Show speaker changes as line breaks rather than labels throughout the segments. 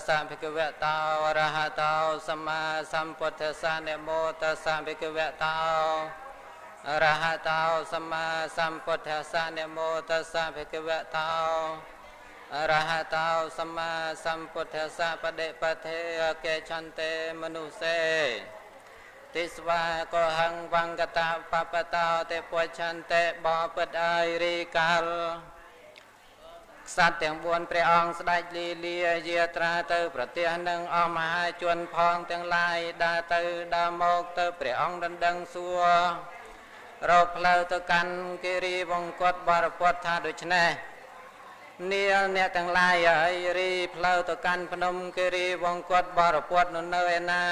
สะภิกขุเวตาอะระหะโตสัมมาสัมพุทธัสสะนะโมตัสสะภิกขุเวตาอะระหะโตสัมมาสัมพุทธัสสะนะโมตัสสะภิกขุเวตาอะระหะโตสัมมาสัมพุทธัสสะปะเดปะเทเกชันเตมนุเสติสวาโกหังวังกตาปปตาเตปวชันเตบอปดไอริกาลสัตว์ទាំង4ព្រះអង្គស្ដេចលីលាយាត្រាទៅប្រទេសនឹងអស់មហាជនផងទាំងឡាយដើរទៅដើរមកទៅព្រះអង្គដណ្ដឹងសួររកផ្លូវទៅកាន់គិរីវង្គតបរពតថាដូច្នេះនាលអ្នកទាំងឡាយហើយរីផ្លូវទៅកាន់ភ្នំគិរីវង្គតបរពតនៅឯណា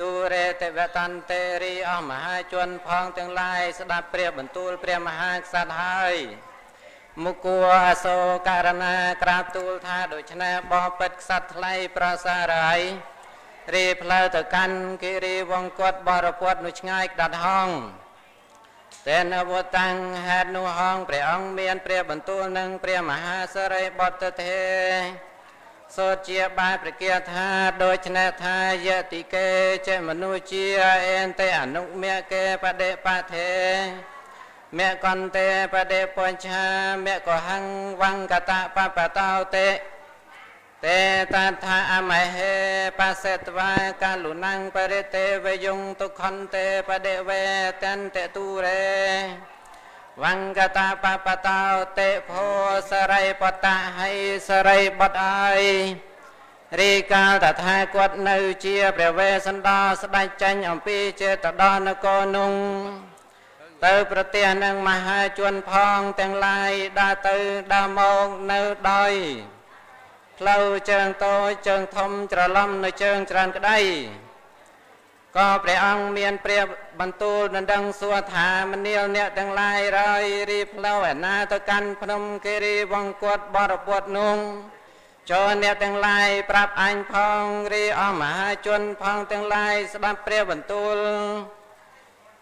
ទូរេតវតន្តេរីអស់មហាជនផងទាំងឡាយស្ដាប់ព្រះបន្ទូលព្រះមហាក្សត្រហើយមុគួអសោករណាក្រាបទូលថាដូច្នេះបបិទ្ធក្សត្រថ្លៃប្រសារហើយរីផ្លូវទៅកាន់គិរីវង្គតបរពតនោះឆ្ងាយក្តាត់ហងតែនវតាំងហេតុនោះហងព្រះអង្គមានព្រះបន្ទូលនឹងព្រះមហាសរិបុត្រទេសូត្រជាបែបប្រគាថាដូច្នេះថាយតិកេចេមនុជាអេនតេអនុមេកេបដិបថេមេកន្តេបដិបញ្ឆាមេកហង្វង្កតបបតោតេតេតថាអមហេបសេតវាកាលុណង្បរិតេវយងទុខន្តេបដិវេតន្តេទូរេវង្កតបបតោតេភោសរិបតៈហៃសរិបតអើយរីកាលតថាគតនៅជាព្រះវេស្សន្តរស្ដេចចេញអំពីចេតដោនគរនោះទៅប្រទេសនឹងមហាជនផងទាំងឡាយដើរទៅដើរមកនៅដោយផ្លូវជើងតូចជើងធំច្រឡំនៅជើងច្រើនក្តីក៏ព្រះអង្គមានព្រះបន្ទូលដណ្ដឹងសួរថាមនាលអ្នកទាំងឡាយរយរីផ្លូវឯណាទៅកាន់ភ្នំគិរីវង្គតបរពតនោះចូលអ្នកទាំងឡាយប្រាប់អញផងរីអស់មហាជនផងទាំងឡាយស្ដាប់ព្រះបន្ទូល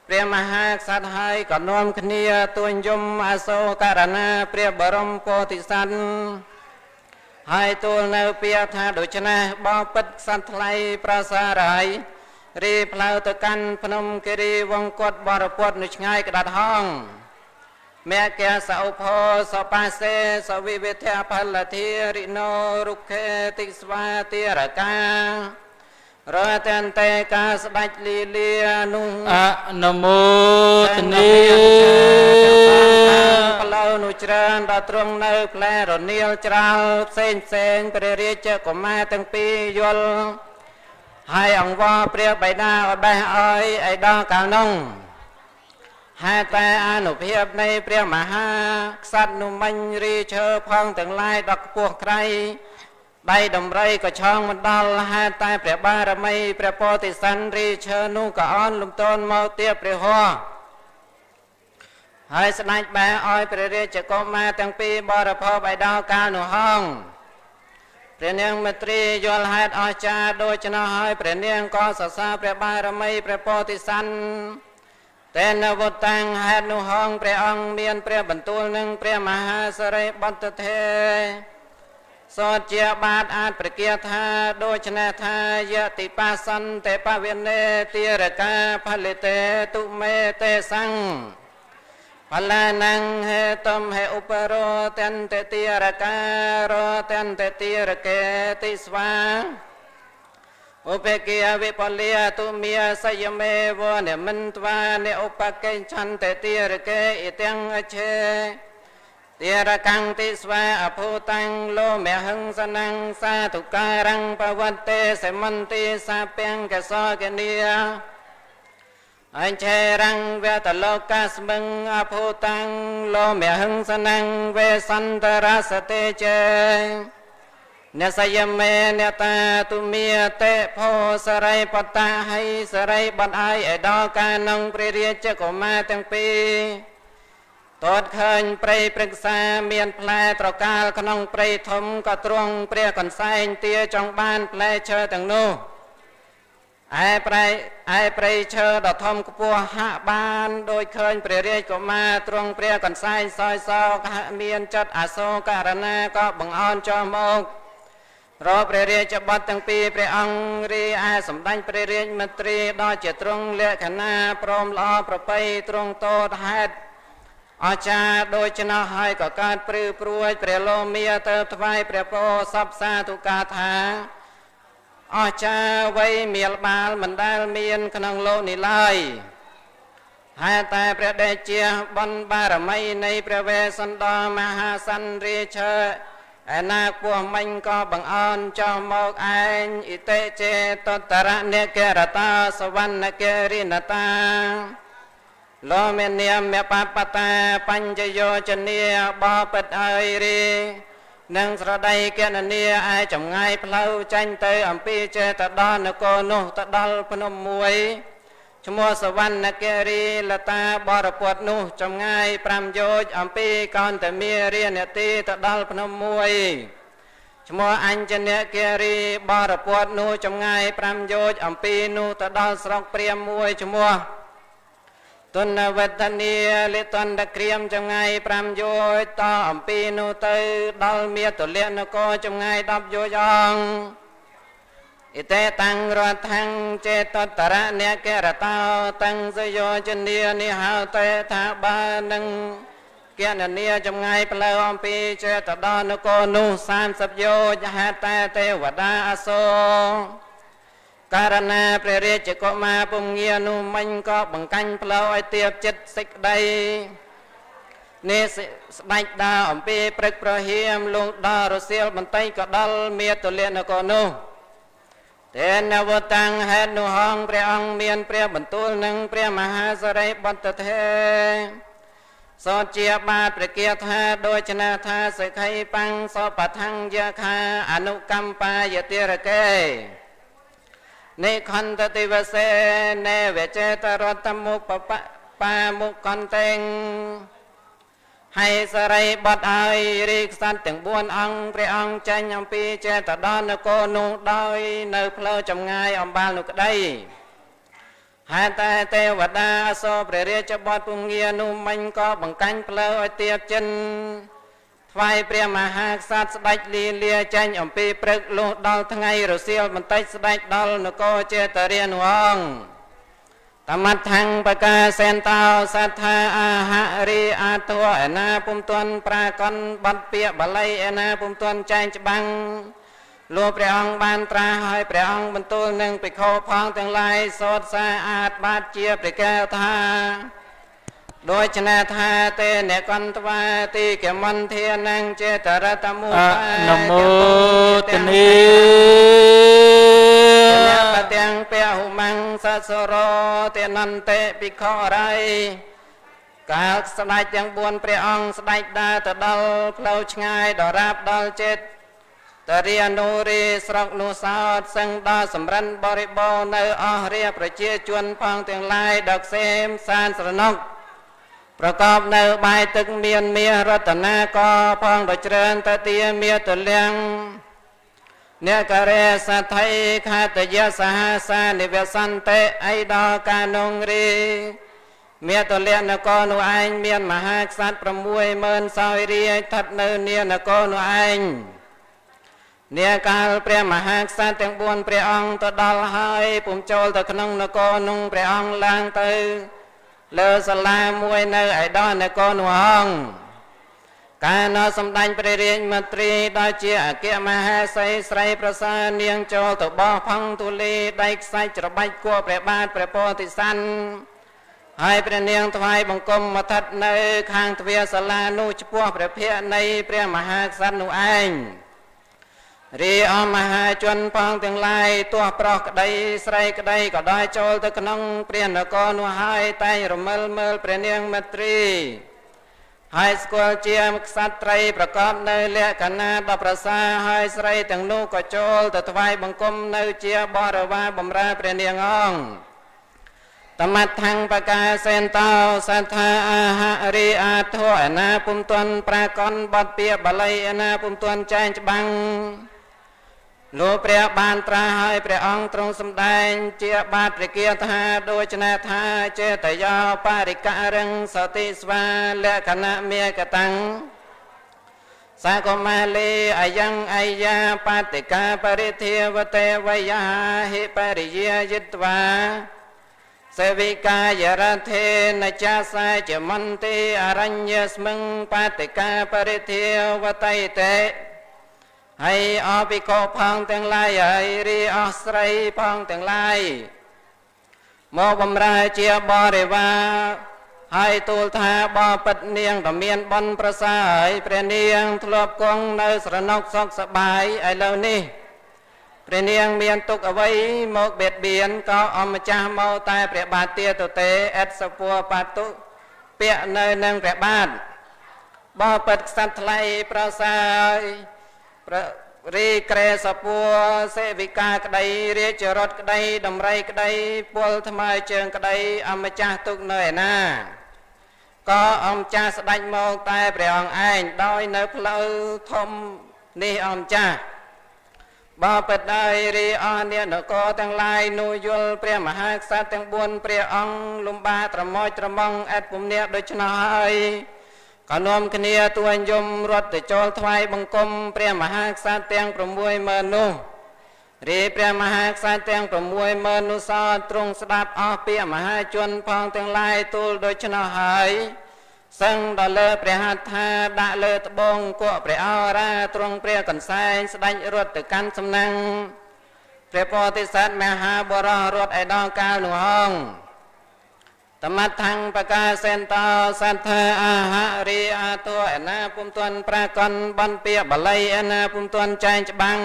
ព្រះមហាក្សត្រហើយក៏នាំគ្នាទួញយំអសោករណាព្រះបរមពោធិសត្វហើយទូលនៅពាក្យថាដូច្នេះបបិទ្ធក្សត្រថ្លៃប្រសារហើយរីផ្លូវទៅកាន់ភ្នំគិរីវង្គតបរពតនៅឆ្ងាយក្តាត់ហងមេកេសឧភោសបាសេសវិវិធផលធារិណោរុខេតិស្វាតិរការតន្តេកាស្ដេចលីលានោះអនុមោទនីផ្លូវនោះច្រើនដល់ទ្រង់នៅផ្លែរនាលច្រាលផ្សេងព្រះរាជកុមារទាំងពីរយល់ហើយអង្វរព្រះបិតាឲ្យបេះឲ្យឯដល់កាលនោះហេតុតែអនុភាពនៃព្រះមហាក្សត្រនោះមិញរីឈើផងទាំងឡាយដល់ខ្ពស់ក្រៃដៃដំរីក៏ឆោងមិនដល់ហេតុតែព្រះបារមីព្រះពោធិសត្វរីឈើនោះក៏អន់លំទោនមកទៀតព្រះហស្ថហើយស្ដេចបែរឲ្យព្រះរាជកុមារទាំងពីរបរិភោគឲ្យដល់កាលនោះហងព្រះនាងមេត្រីយល់ហេតុអស្ចារ្យដូច្នោះហើយព្រះនាងក៏សរសើរព្រះបារមីព្រះពោធិសត្វតែនវតាំងហេតុនោះហងព្រះអង្គមានព្រះបន្ទូលនឹងព្រះមហាសរិបុត្រទេសូត្រជាបាតអាចប្រគាថាដូច្នេះថាយតិបាសន្តេបវិនេតិរកាផលិតេទុមេតេសੰផលានੰហេតំហេឧបរោតន្តេតិរការោតន្តេតិរកេតិស្វាឧបកិយវិបលាទុមេសយមេវនិមន្ត្វានិឧបកេឆន្តេតិរកេអិទាំងអច្ឆេទារកੰតិស្វាអភូតੰលោមេហឹងសនੰសាទុការੰបវត្តេសមន្តិសាពេងកសោកនីអញ្ឆេរੰវេតលោកាស្មឹងអភូតੰលោមេហឹងសនੰវេសន្តរសតេចេអ្នកសយមេអ្នកតាទុមេតេភោសរិបតៈហៃសរិបតអាយឯដល់កាលនឹងព្រះរាជកុមារទាំងពីរតតឃើញព្រៃព្រឹក្សាមានផ្លែត្រកាលក្នុងព្រៃធំក៏ទ្រង់ព្រះកន្សែងទាចង់បានផ្លែឈើទាំងនោះឯព្រៃឈើដ៏ធំខ្ពស់ហាក់បានដោយឃើញព្រះរាជកុមារទ្រង់ព្រះកន្សែងសោយសោកហាក់មានចិត្តអសោករណាក៏បង្អន់ចុះមក រកព្រះរាជបុត្រទាំងពីរព្រះអង្គរីឯសម្ដេចព្រះរាជមន្ត្រីដល់ជាទ្រង់លក្ខណៈព្រមល្អប្រពៃទ្រង់តតហេតុអស្ចារ្យដូច្នោះហើយក៏កើតព្រឺព្រួយព្រះលោមាទៅថ្វាយព្រះពរសពសាធុកាថាអស្ចារ្យវ័យមាលបាលមិនដែលមានក្នុងលោកនេះឡើយហើយតែព្រះដេជាបុណ្យបារមីនៃព្រះវេស្សន្តរមហាសន្រាជឯណាពោះមិញក៏បង្អន់ចុះមកឯងអិតិចេតតរនិករតាសវណ្ណកិរិណតាលោមេនាមបបតាបញ្ញយោជនីបបិទ្ធអើយរីនឹងស្រដីកណនីឯចម្ងាយផ្លូវចាញ់ទៅអំពីចេតដល់នគរនោះទៅដល់ភ្នំមួយឈ្មោះសវណ្ណកិរិលតាបរពតនោះចម្ងាយ5យោជន៍អំពីកោនតមេរានទីទៅដល់ភ្នំមួយឈ្មោះអញ្ញនកិរិបរពតនោះចម្ងាយ5យោជន៍អំពីនោះទៅដល់ស្រុកព្រាមមួយឈ្មោះទុនវត្តនីលិតន្តក្រៀមចម្ងាយ5យោជន៍តអំពីនោះទៅដល់មាតុលនគរចម្ងាយ10យោជន៍អង្គអិតេតាំងរដ្ឋังចេតតរនិករតោតាំងសយោជនីនិហោតេថាបានឹងគណនីចម្ងាយផ្លូវអំពីចេតដល់នគរនោះ30យោជន៍ហេតុតែទេវតាអសូរករណីព្រះរាជកុមារពំងានោះមិញក៏បង្កាញ់ផ្លូវឲ្យទៀបចិត្តសេចក្តីនេះស្ដេចដើរអំពីព្រឹកប្រហៀមលងដល់រសៀលបន្តិចក៏ដល់មាតុលនគរនោះទេនវតាំងហេតុនោះហងព្រះអង្គមានព្រះបន្ទូលនឹងព្រះមហាសរិបតថេសោជាបាទព្រះគាថាដូច្នេះថាសិក្ខីបាំងសបថੰយខាអនុកម្មបាយតិរកេនិខន្តតិវសេនេវចេតរតមុបបបាមុកន្តេងហើយសរិបតឲ្យរាជក្សត្រទាំង4អង្គព្រះអង្គចេញអំពីចេតដល់នគរនោះដោយនៅផ្លូវចម្ងាយអំបាលនោះក្តីហើយតែទេវតាអសូរព្រះរាជបុត្រពងានោះមិញក៏បង្កាញ់ផ្លូវឲ្យទៀបចិនថ្វាយព្រះមហាក្សត្រស្ដេចលីលាចេញអំពីព្រឹកលុះដល់ថ្ងៃរសៀលបន្តិចស្ដេចដល់នគរចេតរានុអង្គតមត្ថังបកាសេនតោសត្ថាអាហរិអទោឯណាពុំទាន់ប្រាកនបတ်ពាក្យបាលីឯណាពុំទាន់ចែងច្បាំងលោកព្រះអង្គបានត្រាស់ហើយព្រះអង្គបន្ទូលនឹងភិក្ខុផងទាំងឡាយសូត្រសាអាតបាតជាព្រះកែវថាដោយចណាថាទេអ្នកកន្តវាទីកមន្ធានังចេតរតមុបានមោទនីបទាំងពហុមង្សសរោទេនន្តិភិក្ខុរៃកាលស្ដេចទាំង4ព្រះអង្គស្ដេចដើរទៅដល់ផ្លូវឆ្ងាយដល់រាបដល់ចេតរានុរីស្រុកនោះសោតសឹងដល់សម្រិនបរិបូរនៅអស់រាប្រជាជនផងទាំងឡាយដល់សេមសានស្រណុកប្រកបនៅបាយទឹកមានមាសរតនាកផងដ៏ច្រើនតទាមាទលាំងអ្នកករេសទ្ធិខតយសហសានិវសន្តិអីដល់កានងរីមាទលនគរនោះឯងមានមហាក្សត្រ60000សោយរាជស្ថិតនៅនានគរនោះឯងនាកាលព្រះមហាក្សត្រទាំង4ព្រះអង្គទៅដល់ហើយពុំចូលទៅក្នុងនគរនោះព្រះអង្គឡើងទៅលើសាលាមួយនៅឯដល់នគរនោះអង្គកាលនៅសម្ដេចព្រះរាជមន្ត្រីដែលជាអគ្គមហេសីស្រីប្រសានាងចូលទៅបោះផង់ទូលីដៃខ្សាច់ច្របាច់គួរព្រះបាទព្រះពោធិសត្វហើយព្រះនាងថ្វាយបង្គំមកស្ថិតនៅខាងទ្វារសាលានោះចំពោះព្រះភ័ក្ត្រនៃព្រះមហាក្សត្រនោះឯងរីអមហាជនផងទាំងឡាយទោះប្រុសក្តីស្រីក្តីក៏ដោយចូលទៅក្នុងព្រះនគរនោះហើយតែងរមិលមើលព្រះនាងមត្រី ហើយស្គាល់ជាក្សត្រីប្រកបនៅលក្ខណៈដ៏ប្រសើរហើយស្រីទាំងនោះក៏ចូលទៅថ្វាយបង្គំនៅជាបរិវារបម្រើព្រះនាងអង្គតមត្ថังបកាសេនតោសត្ថាអាហរិអធោអណាពុំទាន់ប្រាកនបទពាក្យបាលីអណាពុំទាន់ចែងច្បាំងលោកព្រះបានត្រាស់ហើយព្រះអង្គទ្រង់សម្ដែងជាបាទព្រះគាថាដូចណាថាចេតយោបរិករឹងសតិស្វាលក្ខណៈមេកតាំង សាកមាលីអាយ៉ាងអាយាបតិកាបរិធាវតេវយាហិបរិយាយិត្វាសេវិកាយរដ្ឋេនចាសាចមន្តិអរញ្ញស្មឹងបតិកាបរិធាវតេតេហើយអភិក្ខុផងទាំងឡាយហើយរីអស់ស្រីផងទាំងឡាយមកបំរើជាបរិវារហើយទូលថាបបិទ្ធនាងដ៏មានបុណ្យប្រសើរហើយព្រះនាងធ្លាប់គង់នៅស្រណុកសុខសប្បាយឥឡូវនេះព្រះនាងមានទុក្ខអ្វីមកបៀតបៀនក៏អម្ចាស់មកតែព្រះបាទទាទទេអិតសពួរបាតុពាក់នៅនឹងព្រះបាទបបិទ្ធក្សត្រថ្លៃប្រសើររីក្រែសពួរសេវិកាក្តីរាជរថក្តីដំរីក្តីពលថ្មើរជើងក្តីអម្ចាស់ទុកនៅឯណាក៏អម្ចាស់ស្ដេចមកតែព្រះអង្គឯងដោយនៅផ្លូវធំនេះអម្ចាស់បបិទ្ធហើយរីអស់អ្នកនគរទាំងឡាយនោះយល់ព្រះមហាក្សត្រទាំង4ព្រះអង្គលំបាត្រមោចត្រមងអិតពុំនេះដូច្នោះហើយក៏នាំគ្នាទួញយមរត់ទៅចូលថ្វាយបង្គំព្រះមហាក្សត្រទាំង60000នោះរីព្រះមហាក្សត្រទាំង60000នោះសោទ្រង់ស្ដាប់អស់ពាក្យមហាជនផងទាំងឡាយទូលដូច្នោះហើយសឹងដល់លើព្រះហត្ថាដាក់លើត្បូងគក់ព្រះអរាទ្រង់ព្រះកន្សែងស្ដេចរត់ទៅកាន់សំណាំងព្រះពោធិសត្វមហាបរោះរត់ឯដល់កាលនោះហងតមត្ថੰបកាសេនតោសន្ធាអាហរិអាទោឯណាពុំទាន់ប្រាកនបនពាក្យបល័យឯណាពុំទាន់ចែងច្បាំង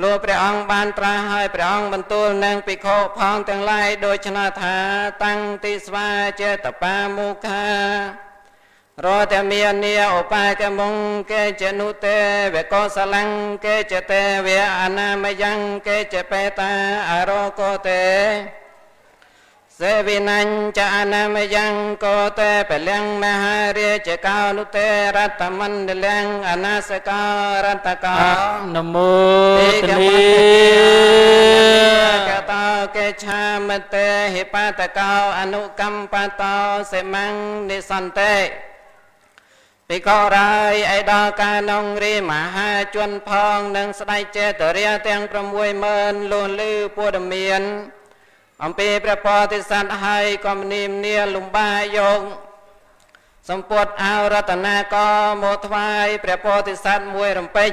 លោកព្រះអង្គបានត្រាស់ហើយព្រះអង្គបន្ទូលនឹងភិក្ខុផងទាំងឡាយដូច្នោះថាតាំងទីស្វាចេតបាមុខារតមាននីឧបាកមុងកេចនុទេវកោសលੰកេចទេវអនាមយ៉ាងកេចបេតាអរោកោទេសេវិណាញ់ចអនាមយ៉ាងកោទេពលំមហារាជកោនុទេរតមណ្ឌលំអនាសកោរតកោនមោទនីកតោកេឆាមតេហិបតកោអនុកម្មបតោសេមੰនិសន្តិភិក្ខុរាយឯដល់ការនងរីមហាជនផងនិងស្ដេចចេតរាទាំង60000លុះលឺព័ត៌មានអំពីព្រះពោធិសត្វហើយក៏មនីមនាលំបាយកសម្ពុតអរតនាកមកថ្វាយព្រះពោធិសត្វមួយរំពេញ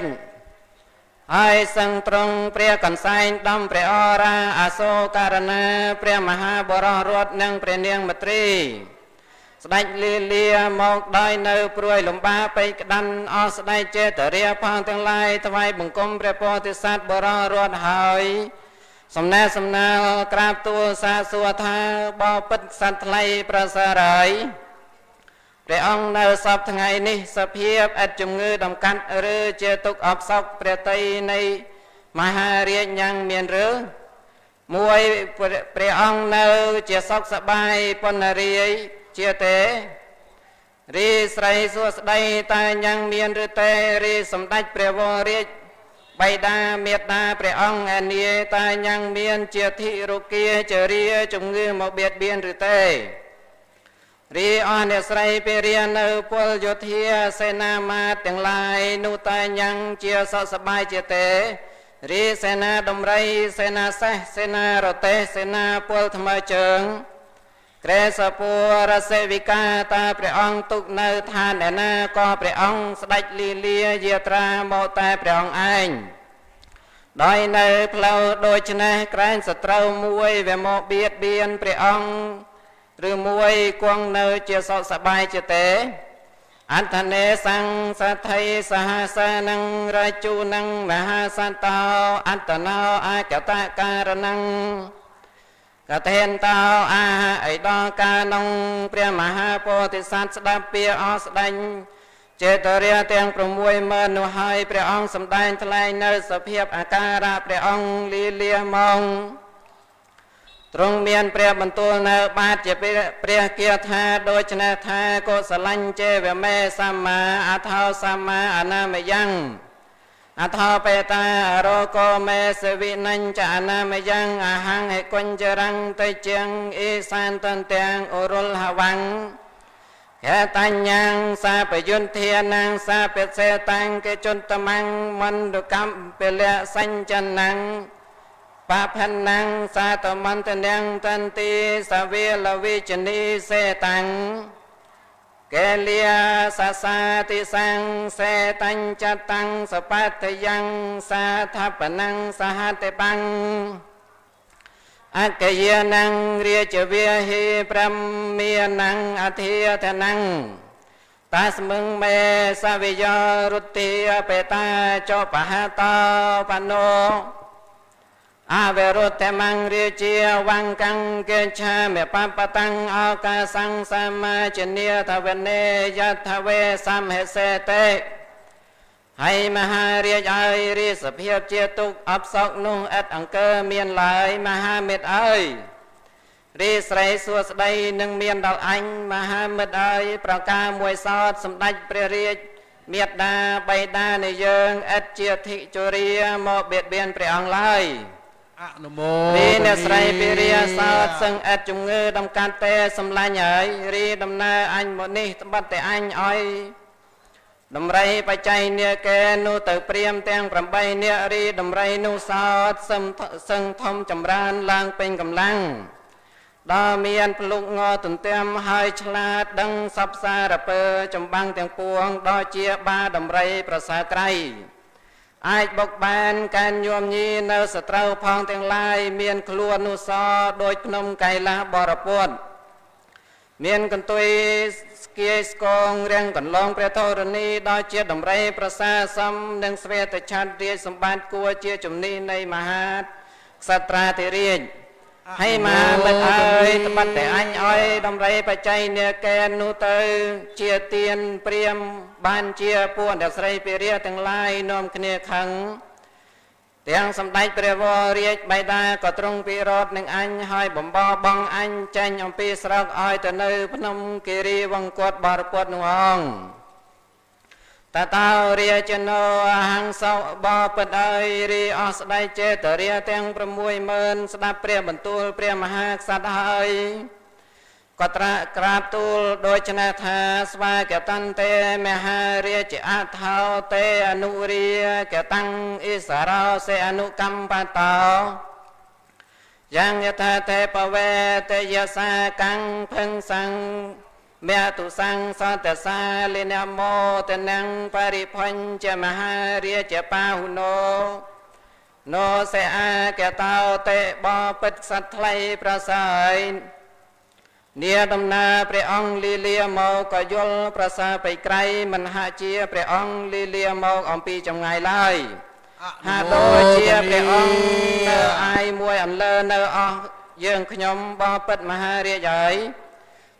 ហើយសឹងត្រង់ព្រះកន្សែងដំព្រះអរាអសូករណាព្រះមហាបរោះរតនិងព្រះនាងមត្រីស្ដេចលាមកដោយនៅព្រួយលំបាពេកក្តាន់អស់ស្ដេចចេតរាផងទាំងឡាយថ្វាយបង្គំព្រះពោធិសត្វបរោះរតហើយសំណែសំណាលក្រាបទូលសាសួរថាបបិទ្ធក្សត្រថ្លៃប្រសើរហើយព្រះអង្គនៅសពថ្ងៃនេះសភាពឥតជំងឺដំកាត់ឬជាទុក្ខអបសោកព្រះតីនៃមហារាជយ៉ាងមានឬមួយព្រះអង្គនៅជាសុខសប្បាយពនរាយជាទេរីស្រីសួស្ដីតែយ៉ាងមានឬទេរីសម្ដេចព្រះវររាជបៃតាមេត្តាព្រះអង្គអនាតាយ៉ាងមានជាធិរុគាចរិយាជំងឺមកបៀតបៀនឬទេរីអស់អ្នកស្រីពេរៀននៅពលយោធាសេនាមាត្រទាំងឡាយនោះតែយ៉ាងជាសុខសប្បាយជាទេរីសេនាដំរីសេនាសេះសេនារទេះសេនាពលថ្មើរជើងក្រែសពួររសេវិកាតាព្រះអង្គទុកនៅឋានឯណាក៏ព្រះអង្គស្ដេចលីលាយាត្រាមកតែព្រះអង្គឯងដោយនៅផ្លូវដូច្នេះក្រែងសត្រូវមួយវាមកបៀតបៀនព្រះអង្គឬមួយគង់នៅជាសុខសប្បាយជាទេអន្តនេសੰសទ្ធិសហសានឹងរាជូនឹងមហាសន្តោអន្តណោអកតការនឹងកតេនតោអាអីដល់ការនងព្រះមហាពោធិសត្វស្ដាប់ពាក្យអស្ដេចចេតរាទាំង60000នោះហើយព្រះអង្គសម្ដែងថ្លែងនៅសភាពអាការៈព្រះអង្គលាមកទ្រង់មានព្រះបន្ទូលនៅបាតជាព្រះគាថាដូច្នេះថាកុសលញ្ញចេវមេសម្មាអថោសម្មាអនាមយ៉ាងអថោបេតារោកោមេសវិនញ្ចអនាមយ៉ាងអហង្ហេកុញ្ចរੰតេជាងអេសានតន្ទាំងអរុលហវੰ แค่ตัญญังสาปยุนเทียนังสาเปเสตังเกจุนตมังมันดุกรรมเปเลสัญจนังปะพันนังสาตมันตนังตันติสเวลวิจนิเสตังเกเลียสัสสาติสังเสตัญจตังสปัตยังสาทัปนังสหัตปังอักเยนังเรียจเวียหิพรหเมียนังอธิยทนังตัสมึงเมสวิยรุตติเปตาโจปหาตาปโนอาเวรุตเตมังเรียเจียวังกังเกชาเมปปตังอากาสังสัมมาจเนียทเวเนยัตเวสัมเหเสเตให้มหาเรียใจรีสเพียบเจตุกอับสกนุ่งเอ็ดอังเกอเมียนหลายมหาเม็ดเอ้ยรีสไรสัวสไดหนึ่งเมียนดาวอันมหาเม็ดเอ้ยประกามวยซอดสมดัยเปรียเมียดาใบดาในเยิงเอ็ดเจียทิจุเรียโมเบียดเบียนเปรียงไลรีเนสไรเปรียซอดซึ่งเอ็ดจุงเงือดำการเตะสมลายใหญ่รีดำนาอันหมดนี้ตบัดแต่อันอ้อยดำไรปัจจัยเนียแกนูเตเปรียมแตงปรำใบเนียรีดำไรนูซอดซึ่งทอมจำรานลางเป็นกำลังดาเมียนปลุกงอตุนเต็มหายฉลาดดังซับซาระเปอจำบังแตงปวงดอเจียบาดำไรประสาไกรไอ้บกบานการโยมยีเนสตราพองแตงลายเมียนคลัวนูซอโดยพนมไก่ละบรปวดเมียนกันตุยสกีสกองเรียงกันลองเปรตโรนีดอเจียดำไรประสาซ้ำดังสเวตชันเรียสมบัติกัวเจียจุมนีในมหาสัตราธิเรียนให้มาเมื่อเอ้ยตบัดแต่อันอ้อยดำไรปัจจัยเนียแกนูเตอเจียเตียนเปรียมบานเจียปวนเดสไรเปรียตั้งลายนอมคเนียขังเตียงสำได้เปรียวเรียกใบดาก็ตรงปีรถหนึ่งอันให้บ่มบ่บังอันใจยมปีสระอ้อยแต่เนื้อพนมกิริวังกวดบาร์ปวดหวงตาตาเรียจโนหังสาวบอปดไอรีอสได้เจตเรียเตียงประมวยเมินสดับเปรียบรรทุลเปรียมหาสัตย์ให้ก็ตระกราบตูลโดยชนะทาสวาเกตันเตมหาเรียจอาเทาเตอนุเรียเกตังอิสราเสอนุกัมปะตายังยถาเทปเวเตยสากังเพิ่งสังเมียตุสังสัตสาลินโมตนังปริพันเจมหาเรียเจปาหุโนโนเสอาเกตาเตบอปิดสัตไลประสายเนียดำนาเปรองลีเลียโมก็ยลประสาไปไกลมันหาเจียเปรองลีเลียโมอมปีจงไงไล่หาโดยเจียเปรองเนอไอมวยอันเลเนออยื่งขยมบอปิดมหาเรียใหญ่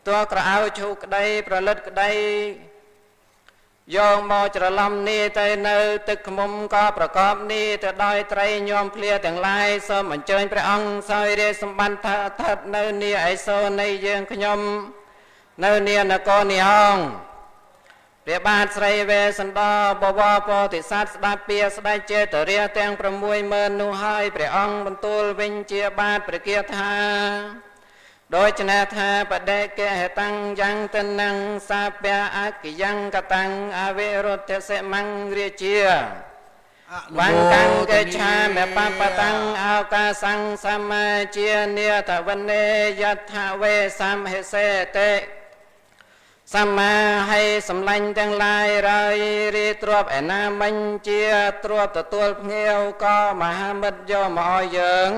ตัวกระเอาชูกได้ประเลิดกได้โยมมอจระลำนี้แต่เนื้อตึกมุมก็ประกอบนี้แต่ได้ไตรโยมเพลียแต่งลายสมันเจริญพระองค์ซอยเรียสมบัติทัดเนื้อเนียไอโซในเยืองขยมเนื้อเนียนกอนิฮองเรียบาทใส่เวสันดาบวรปฏิสัตสดาเปียสได้เจตเรียแตงประมวยเมินนูให้พระองค์บรรทุลวิญเจียบาทประเกียรธาโดยชนะธาปเดเกตังยังตนังสาเปียอากิยังกตังอาเวรุตเสมังเรียเจียวังกังเกชาเมปปตังอากาสังสัมมาเจียเนียตวันเนยัตถเวสัมเหเสเตสัมมาให้สำลังจังลายไรรีตรวบแอนามัญเจียตรวบตัวเงี้ยวก็มหามิตรโยมอยเยิง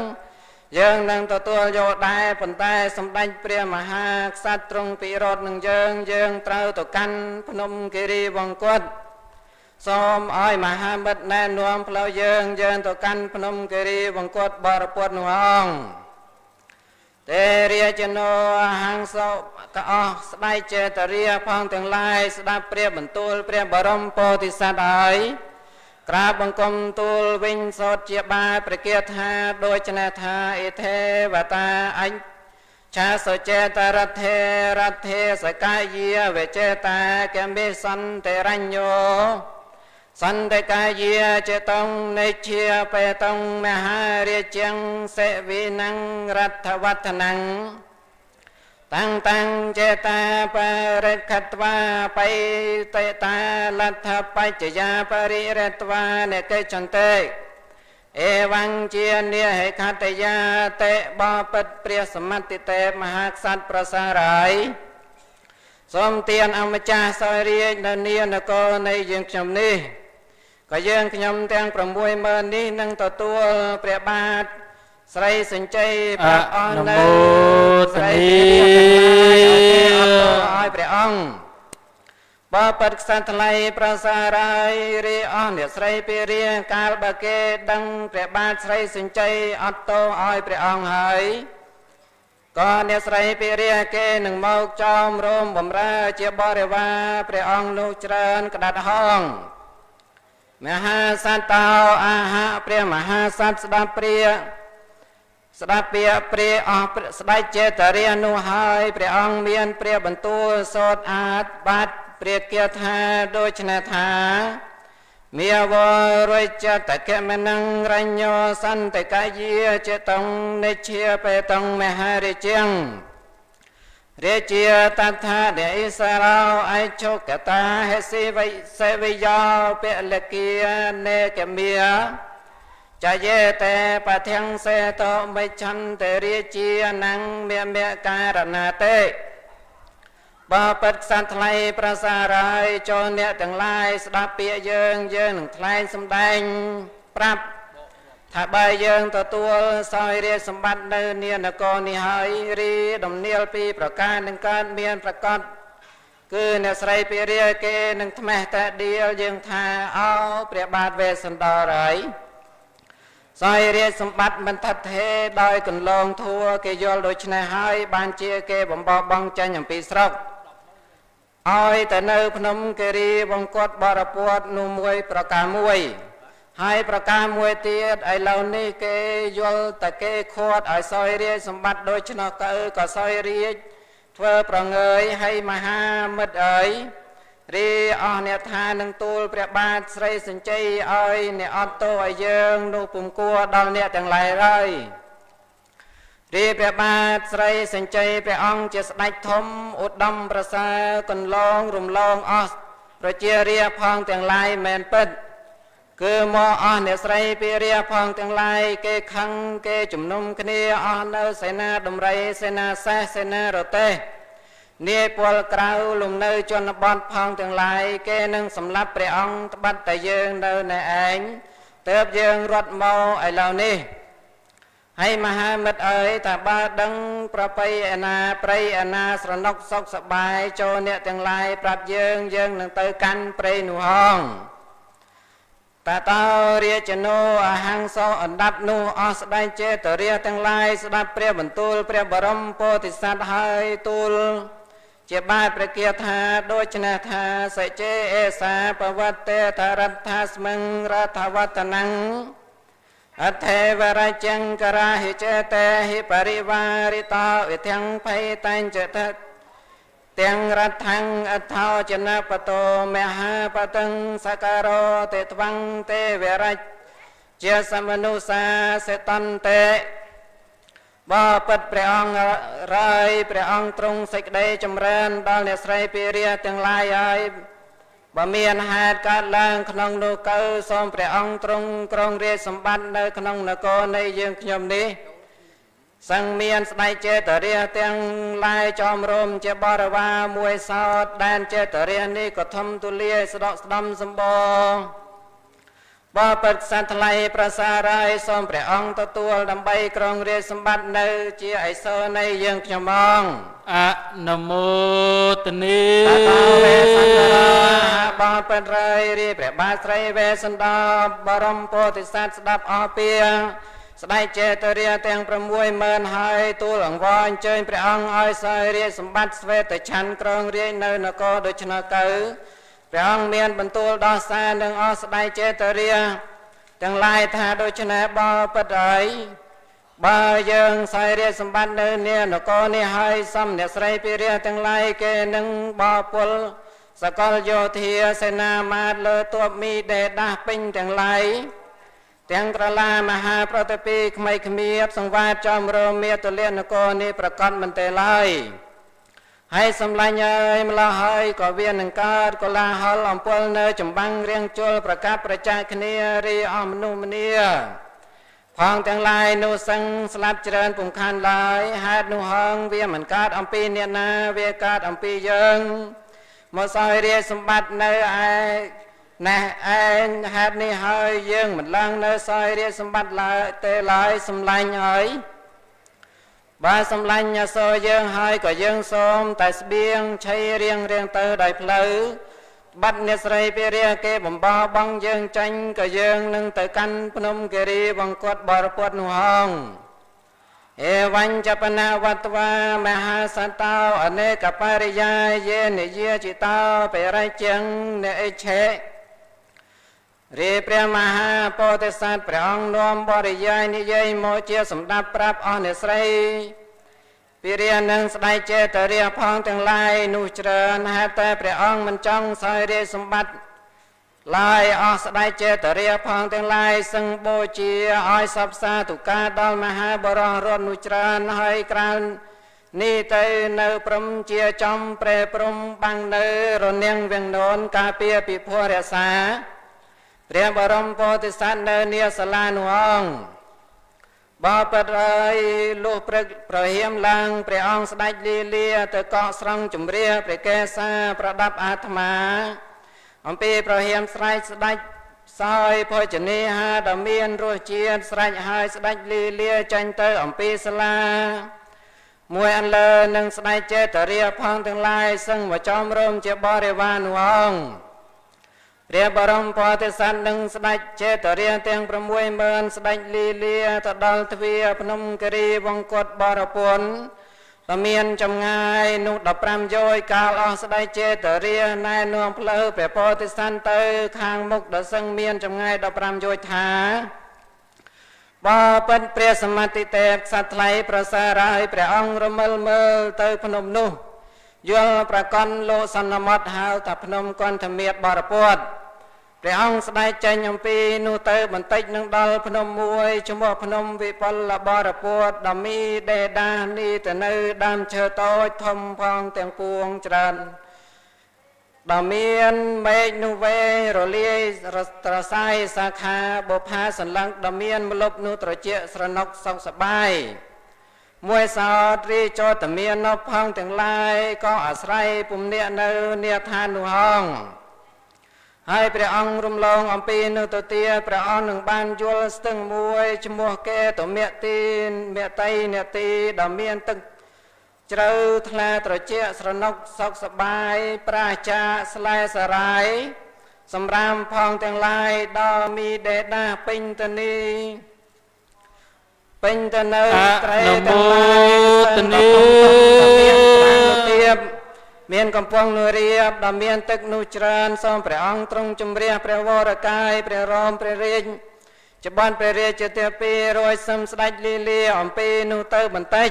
ยังนั่งตัวโยได้ผลได้สมบัติเปรียมหาสัตว์ตรงปีรถหนึ่งยังเต้าตัวกันพนมกิริวังกวดสมอ้อยมหามิตรแน่นวมเพลายังตัวกันพนมกิริวังกวดบารปวดหวงเตเรียจโนหังโสกอสได้เจตเรียพองถึงลายสดับเปรียบบรรทุลเปรียบบรมโพธิสัตว์กราบบังคมตูลวิญโสดเจียบาประเกียรธาโดยชนะธาอิเทวตาอัญชาสเจตรัตเทสกายเยเวเจตาแกมิสันเตรัญโยสันเตกายเยเจตงในเชียเปตงมหาเรียจังเสวินังรัตวัฒนังต tăng chế ta pa rết khát va bay tệ ta lát thà bay chế gia pa ri rết va nè cây chân tê ê vang chia nia hệ khát tê gia tê ba bật priya samadhi tê mahak sát prasa rai xóm tiền ông cha soi ri nè nia nè cô này dương chồng ni có dương nhom tiếng prầm môi mơ ni nâng tàu tua priya bát sray sinh chay pra on nê sray ai priya ông ba bật sát lay prasa rai ri on nè sray piri kal ba ke đăng priya bát sray sinh chay atto ai priya ông hai còn nè sray piri ke nâng mau chom rom bầm ra chia ba re va priya ông lu chran kadat hong Maha Santao Aha Priya Maha Sant Sadapriya Sadapriya Priya Sadai Taria Nu Hai Priya Ong Mian Priya Bantu Sot At Bat Priya Kia Tha Đôi Chna Tha Mia Vô Roi Cha Take Menang Ranyo San Te Ka Yia Che Tong Ne Chia Pe Tong Meha Re Chiang Re chia tan tha để Israel ai cho cả ta hết si vậy sẽ vì do bệ lệ kia nê kẻ mía cha dê tê bà thiên xe tô mấy chân tê re chia năng mẹ mẹ ca rà nà tê bà bật san thay prasa rai cho nẹ từng lai đáp bịa dương dương thay xâm đanh prap thả bài dương tờ tua soi ria sâm bát nơi nia nà con ni hai ri đồng niel pi praka nâng can miên prakot cứ nè sray pi ria ke nâng thmeh ta điel dương tha ao priya bát về sân đò rồi soi ria sâm bát mình thật thế đôi cần lông thua ke yol đôi chân hai ban chia ke bom bò bong chân nhầm pi srok oi ta nơi phnom ke ri bong quat barapuat nu muoi praka muoi haiประการมวยตีไอเหล่านี้เกยลตะเกโคตรไอซอยเรียสมบัติโดยชนะก็ซอยเรียเพื่อประเงยให้มหามิตรเอ๋ยรีอเนธานังตูลเปรียบบาทใส่สินใจเอ๋ยเนอโตไอเยิงนูปุ่มกัวดอลเนต่างหลายเลยรีเปรียบบาทใส่สินใจเปรียองเจสไดทมอุดมประสากันลองรุมลองอสประเจเรียพองต่างหลายแมนเป็ดคือมออันเนสไรเปียรีพองทั้งหลายเกขังเกจุ่มนุ่มคณีอันเนเสนาดมไรเสนาแซเสนาโรเตเนียปวลกราวลุมเนจนบอนพองทั้งหลายเกนึงสำลับเปรียองตบัดแต่ยืงเนในเองเติบยืงรถเมาไอเหล่านี้ให้มหามิตรเอ๋ยถ้าบาดังประไปอนาไปอนาสนกสกสบายโจเนทั้งหลายปรับยืงยืงหนึ่งเตกันไปหนูห้องตาตาเรียจโนอาหังโซอันดับนูอสได้เจตเรียทั้งหลายสดับเปรียบรรทุลเปรียบบรมโพธิสัตว์ให้ตุลเจ็บบาดประเกียธาโดยชนะธาใส่เจเอสาปวัตเตธารัตถาสมังรัฐวัตนังอัตเทวราจังกราหิเจเตหิปริวาริตาวิทังไพตัญเจตเตียงรัตถังอัตถาจนะปโตเมหาปตังสการโรเตตวังเตเวรัจเจสมนุสาเสตันเตบ่ปัดเปรียงไรเปรียงตรงสิกได้จำเริญดอลเนสไรเปรียตั้งลายไอบ่มีอันหาดการล้างขนมโนเกอสมเปรียงตรงกรงเรียสมบัติในขนมนโกในยืงขยมนี้สังเมียนสไลเจตเรียเตียงลายจอมรมเจบารวามวยสอดแดนเจตเรียนี่ก็ทำตุเลียสดสดำสมบูรณ์บ่เปิดสันทไลประสาไรสมเปรียองตัวดำใบกรองเรียสมบัติในเจียไอโซในยังขยมองอะนโมตนีตาตาเวสันตระบ่เปิดไรรีเปรียบาสไรเวสันดาบรมโพธิสัตว์สดับอาเปียสได้เจตเรียเตียงประมวยเมินหายตัวหลังวอนเจนพระองค์อ้อยใส่เรียสมบัติเวทชันกรองเรียในนโกโดยชนะเกอพระองค์เมียนบรรทุลดอสานดังอ้อสได้เจตเรียจังลายธาโดยชนะบ่ปัดไบ่ยังใส่เรียสมบัติในเนี่ยนโกนี่ให้ซ้ำเนี่ยใส่ไปเรียจังลายเกนึงบ่ปุลสกลโยธีเสนามาเลตัวมีเดดาปิงจังลายเตียงกระลามหาพระตปีขไม่ขมีบสังวาสจอมโรเมียตุเลียนโกนี่ประกอบมันเตลัย ហើយសំឡាញ់ហើយម្ល៉េះហើយក៏វានឹងកើតកលាហលអំពលនៅចម្បាំងរៀងជលប្រកាសប្រចាគ្នារីអស់មនុស្សម្នាផងទាំងឡាយនោះសឹងស្លាប់ច្រើនពុំខានឡើយហេតុនោះហងវាមិនកើតអំពីអ្នកណាវាកើតអំពីយើងមកសោយរាជសម្បត្តិនៅឯណែឯងហេតុនេះហើយយើងមិនឡើងនៅសោយរាជសម្បត្តិឡើយទេឡើយសំឡាញ់ហើយបើសំឡាញ់អសរយើងហើយក៏យើងសូមតែស្បៀងឆៃរៀងទៅដោយផ្លូវបាត់អ្នកស្រីពារាគេបំបោបងយើងចាញ់ក៏យើងនឹងទៅកាន់ភ្នំគិរីវង្គតបរពតនោះហងអេវញ្ចបណាវត្តវាមហាសន្តោអនេកបរិយាយេនិយាចិតោបរិជញ្ញនេអិឆេរីព្រះមហាពោធិសត្វព្រះអង្គនាំបរិយាយនិយាយមកជាសម្ដាប់ប្រាប់អស់អ្នកស្រីពីរានឹងស្ដេចចេតរាផងទាំងឡាយនោះច្រើនហេតុតែព្រះអង្គមិនចង់សោយរាជសម្បត្តិឡើយអស់ស្ដេចចេតរាផងទាំងឡាយសឹងបូជាឲ្យសពសាទុការដល់មហាបរោះរត់នោះច្រើនហើយក្រៅនេះទៅនៅព្រមជាចំប្រែព្រំបាំងនៅរនាងវៀងននការពារពិភពរក្សាព្រះបរមពោធិសត្វនៅនាសាលានោះអង្គបបិទ្ធហើយលុះព្រឹកប្រហៀមឡើងព្រះអង្គស្ដេចលីលាទៅកកស្រង់ជំរះព្រះកេសាប្រដាប់អាត្មាអំពីប្រហៀមស្រែកស្ដេចសោយភោជនេហាដ៏មានរសជាតិស្រេចហើយស្ដេចលីលាចេញទៅអំពីសាលាមួយអន្លើនឹងស្ដេចចេតរាផងទាំងឡាយសឹងមកចំរំជាបរិវារនោះអង្គព្រះបរមពោធិសត្វនឹងស្ដេចចេតរាទាំង 60000 ស្ដេចលីលាទៅដល់ទ្វារភ្នំគិរីវង្គតបរពន្ធតែមានចម្ងាយនោះ15យោជន៍កាលអស់ស្ដេចចេតរាណែនាំផ្លូវព្រះពោធិសត្វទៅខាងមុខដ៏សឹងមានចម្ងាយ15យោជន៍ថាបបិទ្ធព្រះសមត្ថិទេពក្សត្រថ្លៃប្រសើរហើយព្រះអង្គរមិលមើលទៅភ្នំនោះយល់ប្រកនលោកសន្មតហៅថាភ្នំកន្ធមាត្របរពតព្រះអង្គស្ដេចចេញអំពីនោះទៅបន្តិចនឹងដល់ភ្នំមួយឈ្មោះភ្នំវិពលបរពតដ៏មីដេដានេះទៅនៅដើមឈើតូចធំផងទាំងពួងច្រើនដ៏មានមេឃនោះវែងរលាយត្រសាយសាខាបុផាសន្លឹងដ៏មានម្លប់នោះត្រជាស្រណុកសុខសប្បាយមួយសោតរីចតមាននៅផងទាំងឡាយក៏អាស្រ័យពុំនាកនៅនាឋាននោះហងហើយព្រះអង្គរំលងអំពីនៅទៅទៀតព្រះអង្គនឹងបានយល់ស្ទឹងមួយឈ្មោះកេតមេទីមេតៃនេទីដ៏មានទឹកជ្រៅថ្លាត្រជាស្រណុកសុខសប្បាយប្រាចាស្លែសរាយសម្រាមផងទាំងឡាយដល់មីដេដាពេញទៅនេះពេញទៅនៅត្រេកទាំងឡាយទៅនេះមានកំពង់នរៀបដ៏មានទឹកនោះច្រើនសូមព្រះអង្គទ្រង់ជំរះព្រះវរកាយព្រះរមព្រះរាជច្បានព្រះរាជទា200សឹមស្ដេចលីលាអំពីនោះទៅបន្តិច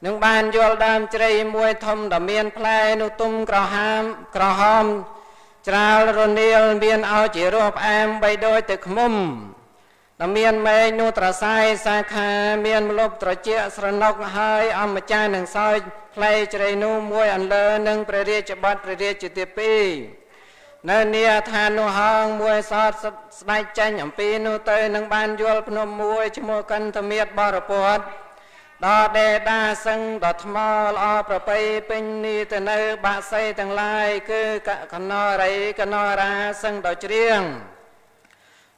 នឹងបានយល់ដើមជ្រៃមួយធំដ៏មានផ្លែនោះទុំក្រហមច្រាលរនាលមានឲ្យជារសផ្អែមបីដូចទឹកឃ្មុំដែលមានមេឃនោះត្រសាយសាខាមានម្លប់ត្រជាស្រណុកហើយអម្ចាស់នឹងសោយផ្លែជ្រៃនោះមួយអន្លើនឹងព្រះរាជបុត្រព្រះរាជទា2នៅនាឋាននោះហងមួយសតស្ដេចចេញអំពីនោះទៅនឹងបានយល់ភ្នំមួយឈ្មោះកន្ធមាត្របរពតដល់ដេដាសឹងដល់ថ្មល្អប្រពៃពេញនេះទៅនៅបាក់សីទាំងឡាយគឺកណរីកណរាសឹងដល់ច្រៀង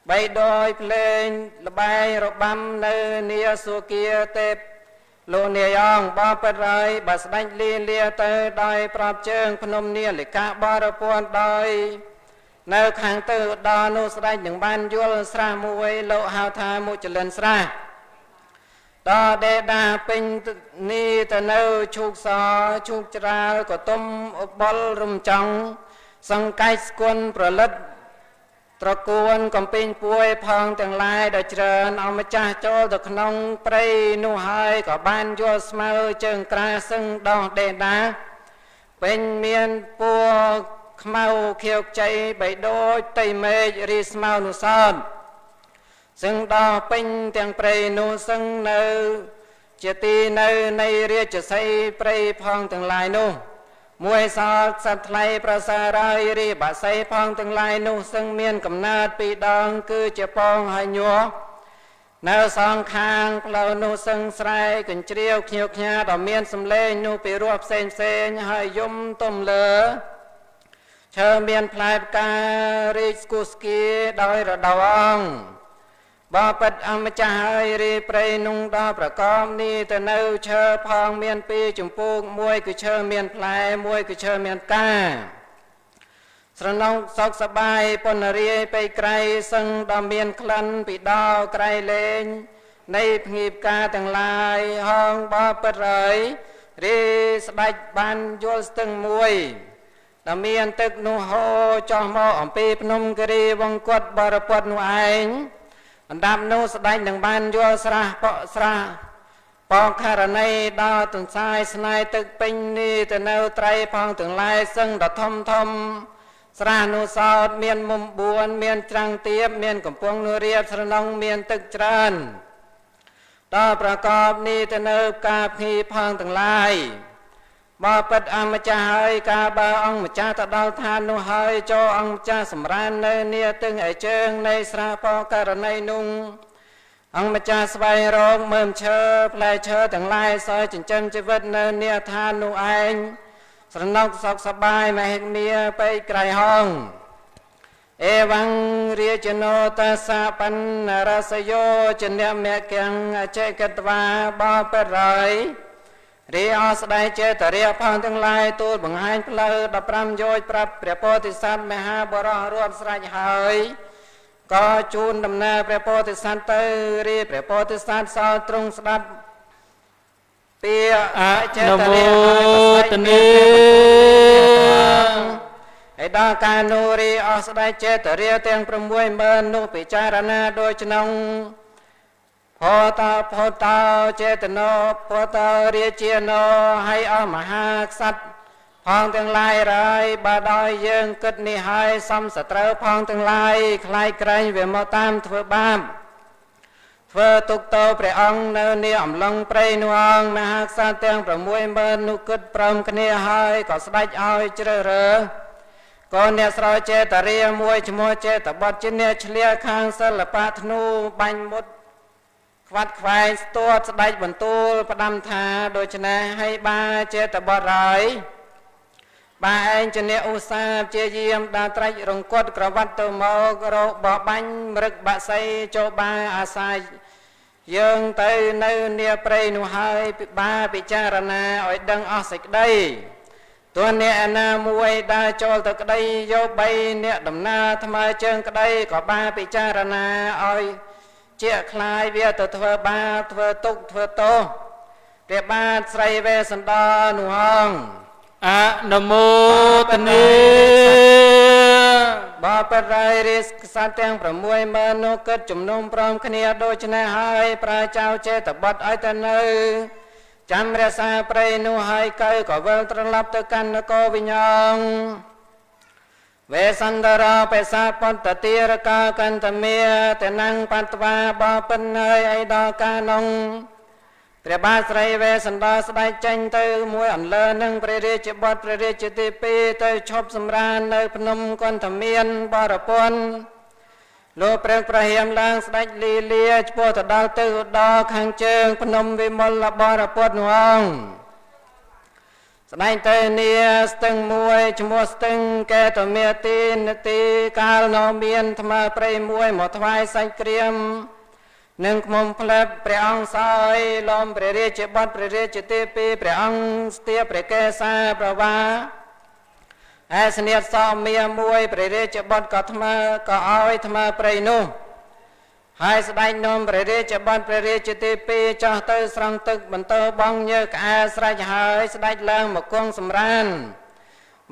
បីដោយភ្លេងលបែងរបាំនៅនាសុគាទេពលោកនាយងបបិទ្ធហើយបើស្ដេចលីលាទៅដោយប្រាប់ជើងភ្នំនាលិកាបរពន្ធដោយនៅខាងទៅដល់នោះស្ដេចនឹងបានយល់ស្រះមួយលោកហៅថាមុចលិនស្រះដល់ដេដាពេញនេះទៅនៅឈូកសឈូកច្រាលក៏ទុំអបលរំចង់សង្កែកស្គន់ប្រលិតត្រកួនកំពេញពួយផងទាំងឡាយដ៏ច្រើនអម្ចាស់ចូលទៅក្នុងព្រៃនោះហើយក៏បានយល់ស្មៅជើងក្រាសឹងដោះដេដាពេញមានពួរខ្មៅខៀវខ្ចីបីដូចតៃមេឃរីស្មៅនោះសតសឹងដោះពេញទាំងព្រៃនោះសឹងនៅ
ជាទីនៅនៃរាជសីព្រៃផងទាំងឡាយនោះមួយសោតសត្វថ្លៃប្រសើរហើយរីបស័យផងទាំងឡាយនោះសឹងមានកំណើតពីរដងគឺជាពងហើយញ័រនៅសងខាងផ្លូវនោះសឹងស្រែកញ្ជ្រៀវខ្ញៀវខ្ញាដ៏មានសម្លេងនោះពីរោះផ្សេងហើយយំទំលើឈើមានផ្លែផ្ការីកស្គូស្គីដោយរដូវអង្គបបិទ្ធអម្ចាស់ហើយរីព្រៃនោះដល់ប្រកបនេះទៅនៅឈើផងមានពីរចម្ពោះមួយគឺឈើមានផ្លែមួយគឺឈើមានផ្កាស្រណងសោកសបាយពនរាយពេក្រៃសឹងដ៏មានក្លិនពីដោក្រៃលែងនៃភ្ងីផ្កាទាំងឡាយហងបបិទ្ធហើយរីស្ដេចបានយល់ស្ទឹងមួយដែលមានទឹកនោះហូរចុះមកអំពីភ្នំគិរីវង្គតបរពតនោះឯងអណ្ដាប់នោះស្ដេចនឹងបានយល់ស្រះបកករណីដល់ទន្សាយស្នេហ៍ទឹកពេញនេះទៅនៅត្រីផងទាំងឡាយសឹងដ៏ធំស្រះនោះសោតមានមុំ4មានច្រាំងទៀបមានកំពង់នោះរៀបស្រណងមានទឹកច្រើនដល់ប្រកបនេះទៅនៅការភ្ញីផងទាំងឡាយបបិទ្ធអម្ចាស់ហើយការបើអង្គម្ចាស់ទៅដល់ឋាននោះហើយចូលអង្គម្ចាស់សម្រាននៅនាទឹងឯជើងនៃស្រះបករណីនោះអង្គម្ចាស់ស្វែងរកមើមឈើផ្លែឈើទាំងឡាយសោយចិញ្ចឹមជីវិតនៅនាឋាននោះឯងស្រណុកសុខសប្បាយមហិមាពេកក្រៃហងអេវង្រាជនោតសាបណ្ណរសយោចនមគ្គំអចេកតវាបបរិយរីអស្ដេចចេតរិយផងទាំងឡាយទូលបង្ហាញផ្លូវ15យោជន៍ប្រាប់ព្រះពោធិសត្វមហាបរោះរួមស្រេចហើយក៏ជូនដំណើរព្រះពោធិសត្វទៅរីព្រះពោធិសត្វសោទ្រង់ស្ដាប់ពីអចេតរិយហើយប្រស្នេហើយដល់ការនោះរីអស្ដេចចេតរិយទាំង60000នោះពិចារណាដោយក្នុងផតោចេតនោផតោរាជាណោហើយអស់មហាក្សត្រផងទាំងឡាយរាយបើដោយយើងគិតនេះហើយសំសត្រូវផងទាំងឡាយខ្លាយក្រែងវាមកតាមធ្វើបាបធ្វើទុកតោព្រះអង្គនៅនាអំឡុងព្រៃនោះអង្គមហាក្សត្រទាំង60000នោះគិតព្រមគ្នាហើយក៏ស្ដេចឲ្យជ្រើសរើសក៏អ្នកស្រោចចេតរិយមួយឈ្មោះចេតបុត្រជាអ្នកឆ្លៀសខាងសិល្បៈធ្នូបាញ់មុតខ្វាត់ខ្វែងស្ទាត់ស្ដេចបន្ទូលផ្ដាំថាដូច្នេះឲ្យបាចេតបុត្រហើយបាឯងជាអ្នកឧស្សាហ៍ព្យាយាមដើរត្រាច់រង្គត់ក្រវ៉ាត់ទៅមករកបបាញ់មរឹកបាក់សីចូលបាអាសាយយើងទៅនៅនាព្រៃនោះហើយបាពិចារណាឲ្យដឹងអស់សេចក្តីទោះអ្នកណាមួយដើរចូលទៅក្តីយក3អ្នកដំណើរថ្មើរជើងក្តីក៏បាពិចារណាឲ្យជាខ្លាយវាទៅធ្វើបាបធ្វើទុកធ្វើទោសព្រះបាទស្រីវេស្សន្តរនោះហងអនុមោទនាបបរិយរិសក្សត្រទាំង60000នោះគិតជំនុំព្រមគ្នាដូច្នេះហើយប្រើចៅចេតបុត្រឲ្យទៅនៅចាំរក្សាព្រៃនោះហើយកៅក៏វិលត្រឡប់ទៅកាន់នគរវិញ្ញងវេសន្តរបេសាពន្តទារកាកន្តមេតនំបតវាបបិនហើយឯដល់កានងព្រះបាទស្រីវេស្សន្តរស្ដេចចេញទៅមួយអន្លើនឹងព្រះរាជបុត្រព្រះរាជទី2ទៅឈប់សម្រាននៅភ្នំកន្ធមានបរពន្ធលោកព្រះប្រហៀមឡើងស្ដេចលីលាឆ្ពោះទៅដល់ទិសឧត្តរខាងជើងភ្នំវិមលបរពន្ធនោះអង្គស្ដេចទៅនីស្ទឹងមួយឈ្មោះស្ទឹងកេតមេទីនទីកាលនៅមានថ្មព្រៃមួយមកថ្វាយសាច់ក្រៀមនឹងខ្មុំផ្លែព្រះអង្គសោយលំព្រះរាជបុត្រព្រះរាជទី2ព្រះអង្គស្ទាបព្រះកេសាប្រវាឯស្នៀតសោមាមួយព្រះរាជបុត្រក៏ថ្មក៏ឲ្យថ្មព្រៃនោះហើយស្ដេចនាំព្រះរាជបុត្រព្រះរាជទី2ចោះទៅស្រង់ទឹកបន្តបងញើក្អែស្រេចហើយស្ដេចឡើងមកគង់សម្រាន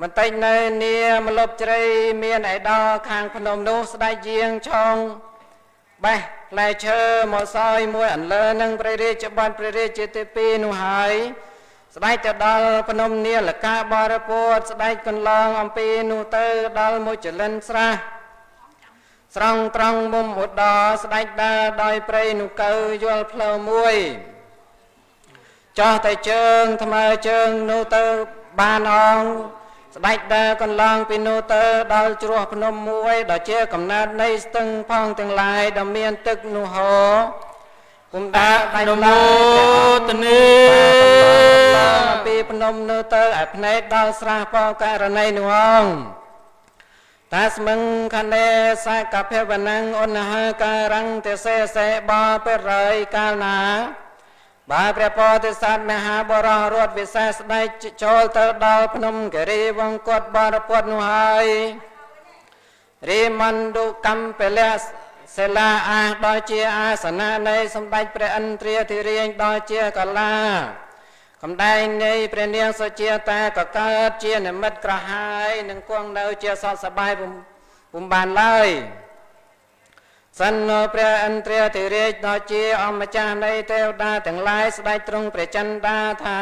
បន្តិចនៅនាមលប់ជ្រៃមានឯដល់ខាងភ្នំនោះស្ដេចយាងឆោងបេះផ្លែឈើមកសោយមួយអន្លើនឹងព្រះរាជបុត្រព្រះរាជទី2នោះហើយស្ដេចទៅដល់ភ្នំនីលកាបរពតស្ដេចកន្លងអំពីនោះទៅដល់មួយចលិនស្រះស្រង់ត្រង់មុំឧត្តរស្ដេចដើរដោយព្រៃនោះកើយល់ផ្លូវមួយ ចោះតែជើងថ្មើរជើងនោះទៅបានអងស្ដេចដើរកន្លងពីនោះទៅដល់ជ្រោះភ្នំមួយដ៏ជាកំណើតនៃស្ទឹងផងទាំងឡាយដ៏មានទឹកនោះហូរគុំដាដៃឡើយព្រះអង្គពីភ្នំនោះទៅឲ្យភ្នែកដល់ស្រះបករណីនោះអង្គតាស្មឹងខនេសកភវណੰអនហការੰទសេសេបបរិយកាលណាបើព្រះពោធិសត្វមហាបរោះរត់វិសេសស្ដេចចូលទៅដល់ភ្នំគិរីវង្គតបរពតនោះហើយរីមណ្ឌុកម្មពលៈសិលាអាដល់ជាអាសនៈនៃសម្ដេចព្រះឥន្ទ្រាធិរាជដល់ជាកលាកំដែងនៃព្រះនាងសុជាតាក៏កើតជានិមិត្តក្រហាយនឹងគង់នៅជាសត្វសបាយពុំបានឡើយសិនព្រះឥន្ទ្រាធិរាជដល់ជាអម្ចាស់នៃទេវតាទាំងឡាយស្ដេចទ្រង់ព្រះចន្ទាថា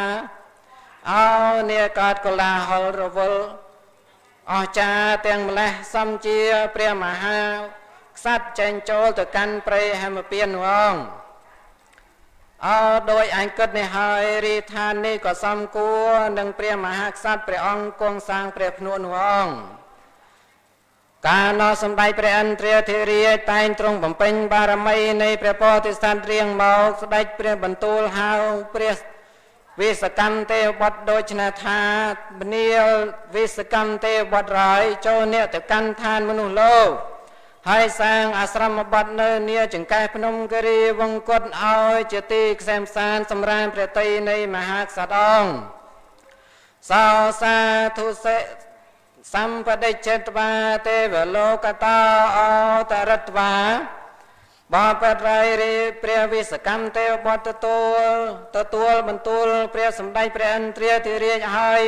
អោនាកើតកលាហលរវល់អស្ចារ្យទាំងម្លេះសំជាព្រះមហាក្សត្រចេញចូលទៅកាន់ព្រៃហេមពាននោះអង្គអោដោយអញគិតនេះហើយរីឋាននេះក៏សំគួរនឹងព្រះមហាក្សត្រព្រះអង្គគង់សាងព្រះភ្នួននោះអង្គកាលនោះសម្ដេចព្រះឥន្ទ្រាធិរាជតែងទ្រង់បំពេញបារមីនៃព្រះពោធិសត្វរៀងមកស្ដេចព្រះបន្ទូលហៅព្រះវិសកម្មទេវបុត្រដូចនេះថាបនីលវិសកម្មទេវបុត្ររាយចូលអ្នកទៅកាន់ឋានមនុស្សលោកហើយសាងអាស្រមបទនៅនាចង្កេះភ្នំគិរីវង្គតឲ្យជាទីក្សែមសានសម្រានព្រះតីនៃមហាក្សត្រអង្គសោសាធុសេសម្បដិចេតវាទេវលោកតាអតរិតវាបបរៃរីព្រះវិសកម្មទេវបុត្រទទួលបន្ទូលព្រះសម្ដេចព្រះឥន្ទ្រាធិរាជហើយ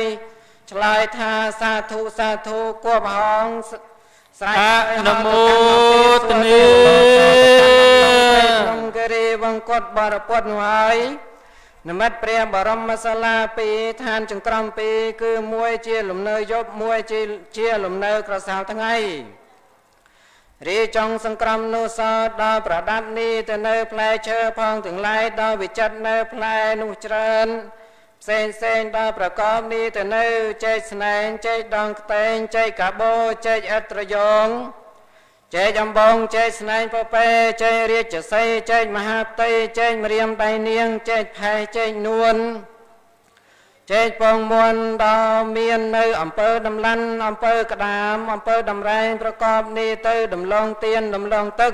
ឆ្លើយថាសាធុសាធុគួបហងស្រែកនមោទនីក្នុងគិរីវង្គតបរពតនោះហើយនិមិត្តព្រះបរមសាលាពីរឋានចង្ក្រមពីរគឺមួយជាលំនៅយប់មួយជាលំនៅក្រសៅថ្ងៃរីចុងសង្ក្រមនោះសដល់ប្រដាប់នេះទៅនៅផ្លែឈើផងទាំងឡាយដល់វិចិត្រនៅផ្លែនោះច្រើនផ្សេងដល់ប្រកបនេះទៅនៅចេកស្នែងចេកដងខ្តែងចេកកាបូចេកអត្រយងចេកអំបងចេកស្នែងពពែចេករាជសីចេកមហាផ្ទៃចេកម្រាមដៃនាងចេកផែចេកនួនចេកពងមួនដល់មាននៅអំពើដំឡាន់អំពើក្តាមអំពើដំរែងប្រកបនេះទៅដំឡងទៀនដំឡងទឹក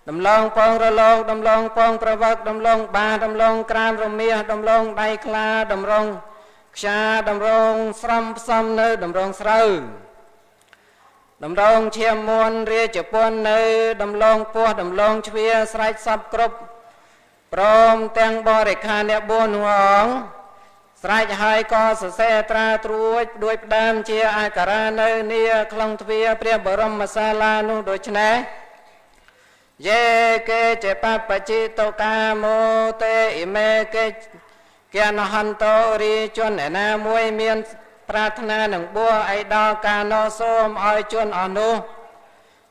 ដំឡងពងរលងដំឡងពងប្រវឹកដំឡងបាដំឡងក្រាមរមាសដំឡងដៃខ្លាដំរងខ្យាដំរងស្រំផ្សំនៅដំរងស្រូវដំរងឈាមមួនរាជពន្ធនៅដំឡងពោះដំឡងជ្វាស្រែកសពគ្រប់ព្រមទាំងបរិខាអ្នកបួននោះអង្គស្រែកហើយក៏សរសេរត្រាត្រួចដោយផ្ដើមជាអាការៈនៅនាខ្លងទ្វារព្រះបរមសាលានោះដូច្នេះយេកេចេបបជិតោកាមោតេអ៊ីមេកេគណហន្តោរីជនឯណាមួយមានប្រាថ្នានឹងបួសអីដល់ការណោសូមឲ្យជនអស់នោះ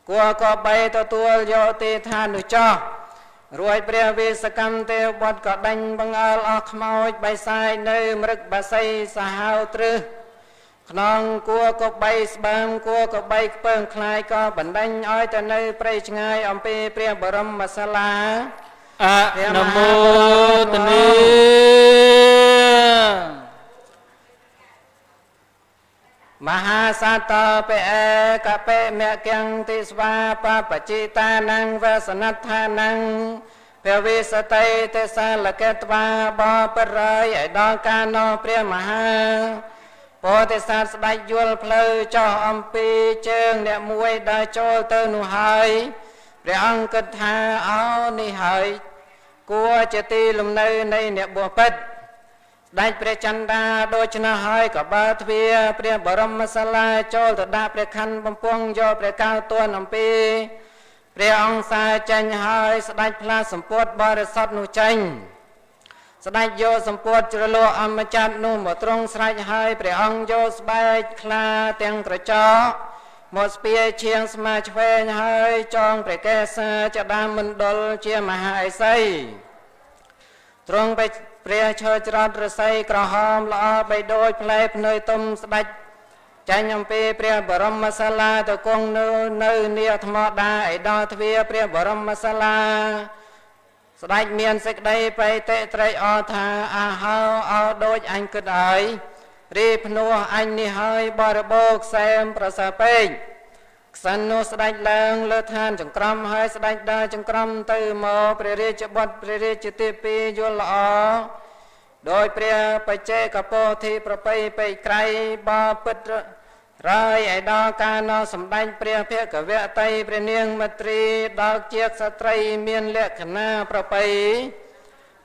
គួរក៏បីទទួលយកទីឋាននោះចោះរួចព្រះវិសកម្មទេវបុត្រក៏ដេញបង្អើលអស់ខ្មោចបិសាចនៅមរឹកបាសីសាហាវត្រឹសក្នុងគួរក៏បីស្បើមគួរក៏បីខ្ពើមខ្លាយក៏បណ្ដេញឲ្យទៅនៅព្រៃឆ្ងាយអំពីព្រះបរមសាលាអនុមោទនីមហាសតពេអេកពេមគ្គੰទិស្វាបបជិតានੰវសនដ្ឋានੰព្រះវិសតិទេសាលកេតវាបបរិយឲ្យដល់ការណោព្រះមហាពោធិសត្វស្ដេចយល់ផ្លូវចោះអំពីជើងអ្នកមួយដើរចូលទៅនោះហើយព្រះអង្គគិតថាអោនេះហើយគួរជាទីលំនៅនៃអ្នកបួសពិតស្ដេចព្រះចន្ទាដូច្នេះហើយក៏បើទ្វារព្រះបរមសាលាចូលទៅដាក់ព្រះខ័នបំពង់យកព្រះកៅទួនអំពីព្រះអង្គសាចេញហើយស្ដេចផ្លាស់សម្ពុតបរិសុទ្ធនោះចេញស្ដេចយកសម្ពុតជ្រលក់អមចាត់នោះមកទ្រង់ស្រេចហើយព្រះអង្គយកស្បែកខ្លាទាំងក្រចកមកស្ពាយឈៀងស្មាឆ្វេងហើយចងព្រះកេសាចដាមមណ្ឌលជាមហាឥសីទ្រង់ ព្រះឈើច្រត់រស័យក្រហមល្អបីដូចផ្លែភ្នើយទុំស្ដេចចាញ់អំពីព្រះបរមសាលាទៅគង់នៅនាថ្មដាឯដល់ទ្វារព្រះបរមសាលាស្ដេចមានសេចក្តីបៃតេត្រេកអរថាអាហោអោដូចអញគិតហើយរីភ្នោះអញនេះហើយបរិបោគសែមប្រសើរពេកក្សិណនោះស្ដេចឡើងលើឋានចង្ក្រមហើយស្ដេចដើរចង្ក្រមទៅមកព្រះរាជបុត្រព្រះរាជទេពីយល់ល្អដោយព្រះបច្ចេកពោធិប្រពៃពេកក្រៃបពិតរាយឯដល់ការណសម្ដេចព្រះភគវតីព្រះនាងមទ្រីដល់ជាក្សត្រីមានលក្ខណៈប្រពៃ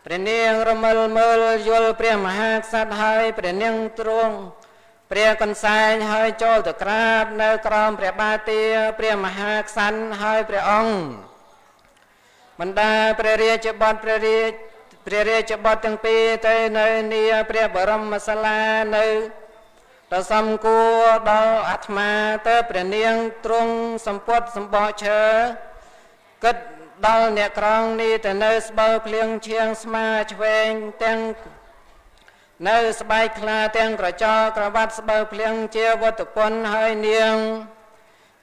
ព្រះនាងរមិលមើលយល់ព្រះមហាក្សត្រហើយព្រះនាងទ្រង់ព្រះកន្សែងហើយចូលទៅក្រាបនៅក្រោមព្រះបាទាព្រះមហាក្សត្រហើយព្រះអង្គបណ្ដាព្រះរាជបុត្រព្រះរាជបុត្រទាំងពីរទៅនៅនីព្រះបរមសាលានៅដល់សំគួរដល់អាត្មាទៅព្រះនាងទ្រង់សម្ពុតសម្បកឈើគិតដល់អ្នកក្រងនេះទៅនៅស្បូវភ្លៀងឈៀងស្មាឆ្វេងទាំងនៅស្បែកខ្លាទាំងក្រចកក្រវ៉ាត់ស្បូវភ្លៀងជាវត្តពន្ធហើយនាង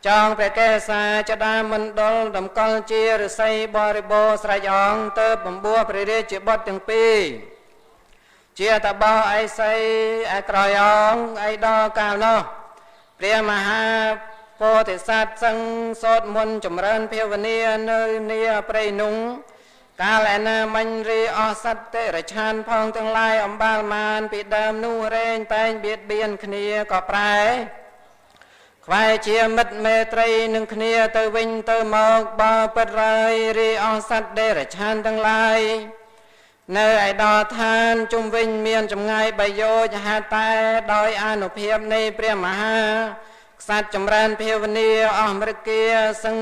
ចងព្រះកេសាចដាមណ្ឌលតម្កល់ជាឫស្សីបរិបូរស្រេចអងទៅបំពោះព្រះរាជបុត្រទាំងពីរជាតបោអីសីឯក្រោយអងអីដល់កាលនោះព្រះមហាពោធិសត្វសឹងសូត្រមន្តចម្រើនភាវនានៅនីព្រៃនុងកាលឯណាមិញរីអស់សត្វតិរឆានផងទាំងឡាយអំបាលមានពីដើមនោះរែងតែងបៀតបៀនគ្នាក៏ប្រែខ្វាយជាមិត្តមេត្រីនឹងគ្នាទៅវិញទៅមកបើពិតរាយរីអស់សត្វតិរឆានទាំងឡាយនៅឯដល់ឋានជុំវិញមានចម្ងាយ3យោជហេតុតែដោយអនុភាពនៃព្រះមហាក្សត្រចម្រើនភាវនាអស់មរគាសឹង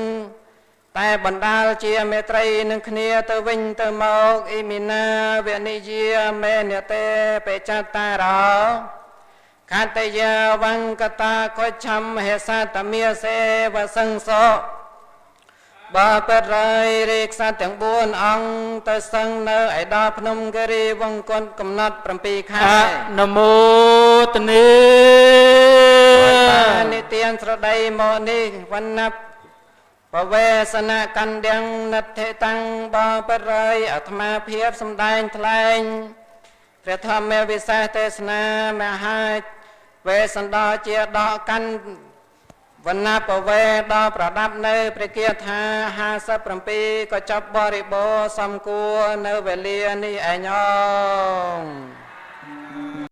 តែបណ្ដាលជាមេត្រីនឹងគ្នាទៅវិញទៅមកអ៊ីមីណាវនិយាមេនតេបេចតារោខតយាវង្កតាកុច្ឆមហេសតមាសេវសង្សោបើពិតរាយរាជក្សត្រទាំង4អង្គទៅសឹងនៅឯដល់ភ្នំគិរីវង្គតកំណត់7ខែ
នមោទនី
និទានស្រដីមកនេះវណ្ណបវេសនកណ្ឌំនិទ្ធិតាំងបើពិតរាយអាត្មាភាពសម្ដែងថ្លែងព្រះធម្មវិសេសទេសនាមហាវេសន្តោជាដកកាន់វណ្ណបវេដល់ប្រដាប់នៅព្រះគាថា57ក៏ចប់បរិបូរណ៍សំគួរនៅវេលានេះឯង